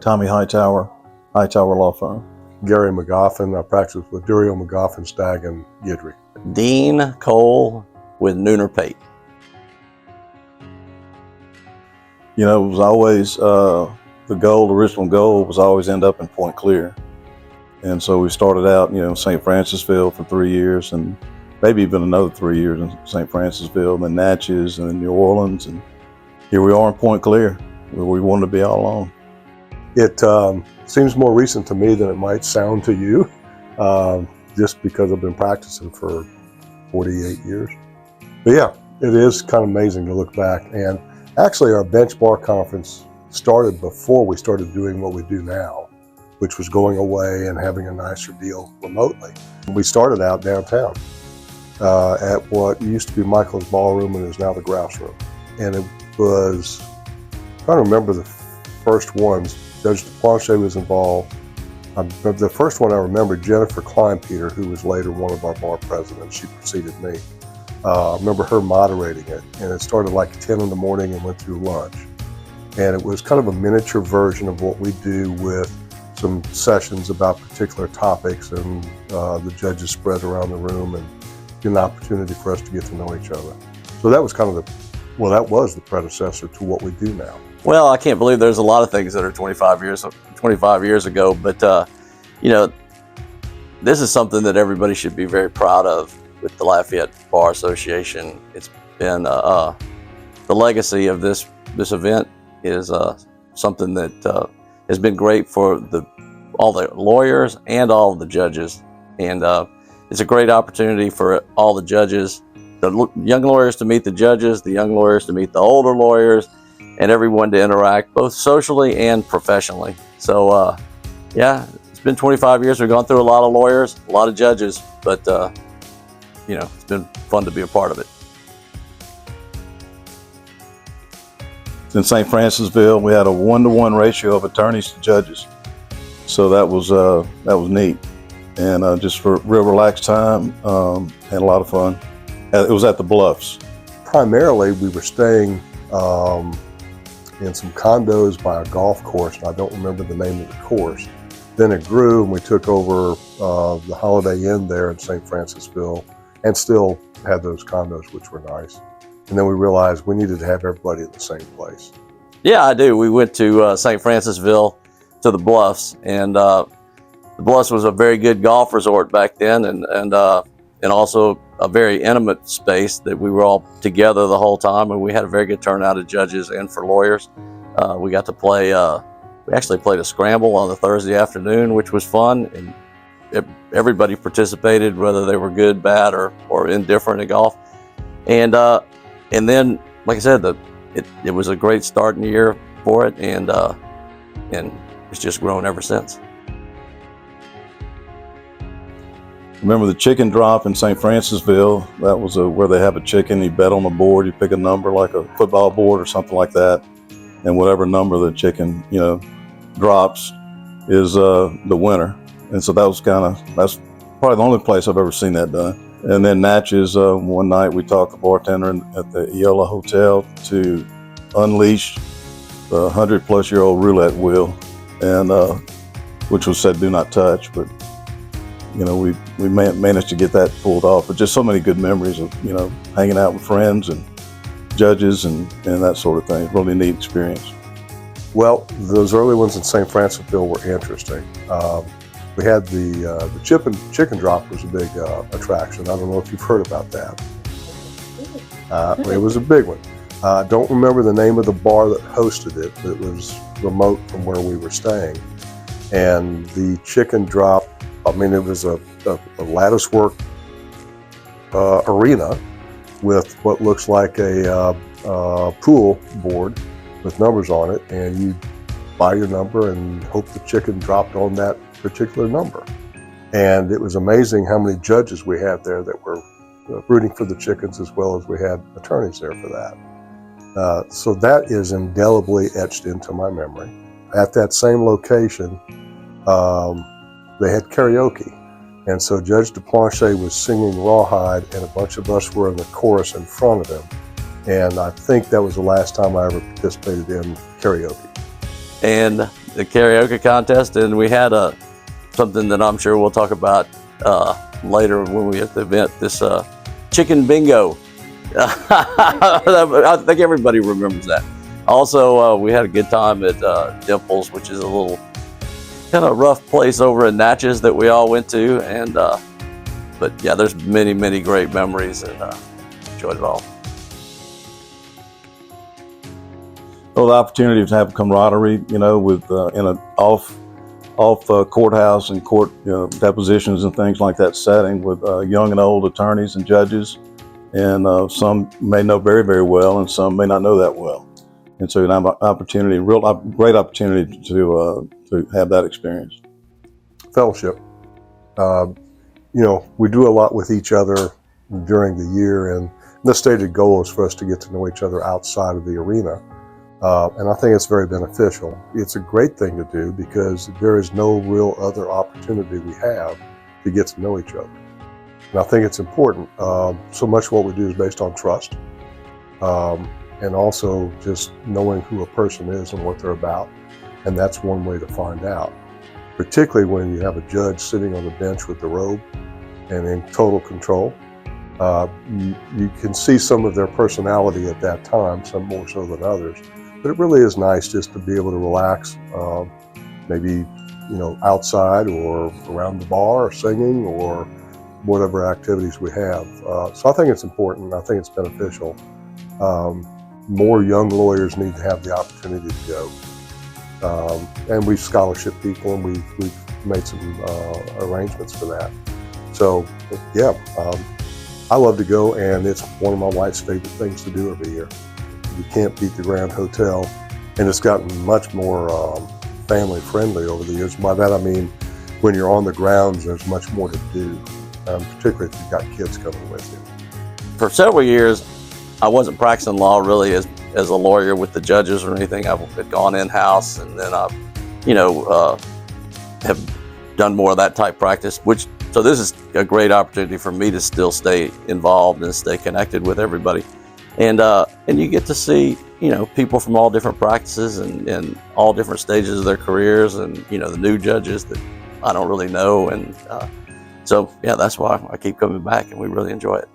Tommy Hightower, Hightower Law Firm. Gary McGoffin. I practiced with Durio, McGoffin, Stagg, and Guidry. Dean Cole with Nooner Pate. You know, it was always the original goal was always end up in Point Clear. And so we started out, St. Francisville for 3 years, and maybe even another 3 years in St. Francisville, then Natchez, and then New Orleans, and here we are in Point Clear, where we wanted to be all along. It seems more recent to me than it might sound to you, just because I've been practicing for 48 years. But yeah, it is kind of amazing to look back. And actually, our bench bar conference started before we started doing what we do now, which was going away and having a nicer deal remotely. We started out downtown at what used to be Michael's Ballroom and is now the Grouse Room. And it was, I'm trying to remember the first ones. Judge DePlanche was involved. The first one I remember, Jennifer Kleinpeter, who was later one of our bar presidents, she preceded me. I remember her moderating it, and it started like 10 in the morning and went through lunch. And it was kind of a miniature version of what we do with some sessions about particular topics, and the judges spread around the room and get an opportunity for us to get to know each other. So that was kind of that was the predecessor to what we do now. Well, I can't believe there's a lot of things that are 25 years ago, but this is something that everybody should be very proud of with the Lafayette Bar Association. It's been the legacy of this event is something that has been great for all the lawyers and all of the judges, and it's a great opportunity for all the judges, the young lawyers to meet the judges, the young lawyers to meet the older lawyers, and everyone to interact both socially and professionally. So yeah, it's been 25 years. We've gone through a lot of lawyers, a lot of judges, but it's been fun to be a part of it. In St. Francisville, we had a 1-to-1 ratio of attorneys to judges. So that was neat. And just for real relaxed time, had a lot of fun. It was at the Bluffs. Primarily, we were staying in some condos by a golf course, and I don't remember the name of the course. Then it grew, and we took over the Holiday Inn there in St. Francisville, and still had those condos, which were nice. And then we realized we needed to have everybody in the same place. Yeah, I do. We went to St. Francisville to the Bluffs, and the Bluffs was a very good golf resort back then, and also a very intimate space that we were all together the whole time, and we had a very good turnout of judges and for lawyers. We got to play, we actually played a scramble on the Thursday afternoon, which was fun, and everybody participated, whether they were good, bad, or indifferent at golf. And then, like I said, it was a great starting year for it, and it's just grown ever since. Remember the chicken drop in St. Francisville? That was where they have a chicken. You bet on the board. You pick a number like a football board or something like that, and whatever number the chicken drops is the winner. And so that's probably the only place I've ever seen that done. And then Natchez, one night we taught the bartender at the Eola Hotel to unleash the 100-plus-year-old roulette wheel, and which was said do not touch, but we managed to get that pulled off. But just so many good memories of hanging out with friends and judges and that sort of thing. Really neat experience. Well, those early ones in St. Francisville were interesting. We had the chicken drop was a big attraction. I don't know if you've heard about that. It was a big one. I don't remember the name of the bar that hosted it, but it was remote from where we were staying. And the chicken drop, it was a lattice work arena with what looks like a pool board with numbers on it, and you buy your number and hope the chicken dropped on that particular number. And it was amazing how many judges we had there that were rooting for the chickens, as well as we had attorneys there for that. So that is indelibly etched into my memory. At that same location, they had karaoke. And so Judge DePlanche was singing Rawhide, and a bunch of us were in the chorus in front of him. And I think that was the last time I ever participated in karaoke. And the karaoke contest, and we had something that I'm sure we'll talk about later when we at the event. This chicken bingo. I think everybody remembers that. Also, we had a good time at Dimples, which is a little kind of rough place over in Natchez that we all went to, and but yeah, there's many great memories, and enjoyed it all. Well, the opportunity to have camaraderie, you know, with in an off courthouse and court depositions and things like that setting with young and old attorneys and judges, and some may know very well, and some may not know that well, and so an opportunity, great opportunity to have that experience. Fellowship. You know, we do a lot with each other during the year, and the stated goal is for us to get to know each other outside of the arena. And I think it's very beneficial. It's a great thing to do because there is no real other opportunity we have to get to know each other. And I think it's important. So much of what we do is based on trust, and also just knowing who a person is and what they're about. And that's one way to find out, particularly when you have a judge sitting on the bench with the robe and in total control. You can see some of their personality at that time, some more so than others. But it really is nice just to be able to relax, maybe, you know, outside or around the bar or singing or whatever activities we have. So I think it's important. I think it's beneficial. More young lawyers need to have the opportunity to go. And we scholarship people, and we've made some arrangements for that. So yeah, I love to go, and it's one of my wife's favorite things to do every year. You can't beat the Grand Hotel, and it's gotten much more family friendly over the years. By that I mean when you're on the grounds, there's much more to do, particularly if you've got kids coming with you. For several years, I wasn't practicing law really as a lawyer with the judges or anything. I had gone in-house, and then I, have done more of that type practice. So this is a great opportunity for me to still stay involved and stay connected with everybody. And you get to see, people from all different practices and all different stages of their careers, and, the new judges that I don't really know. And so, yeah, that's why I keep coming back, and we really enjoy it.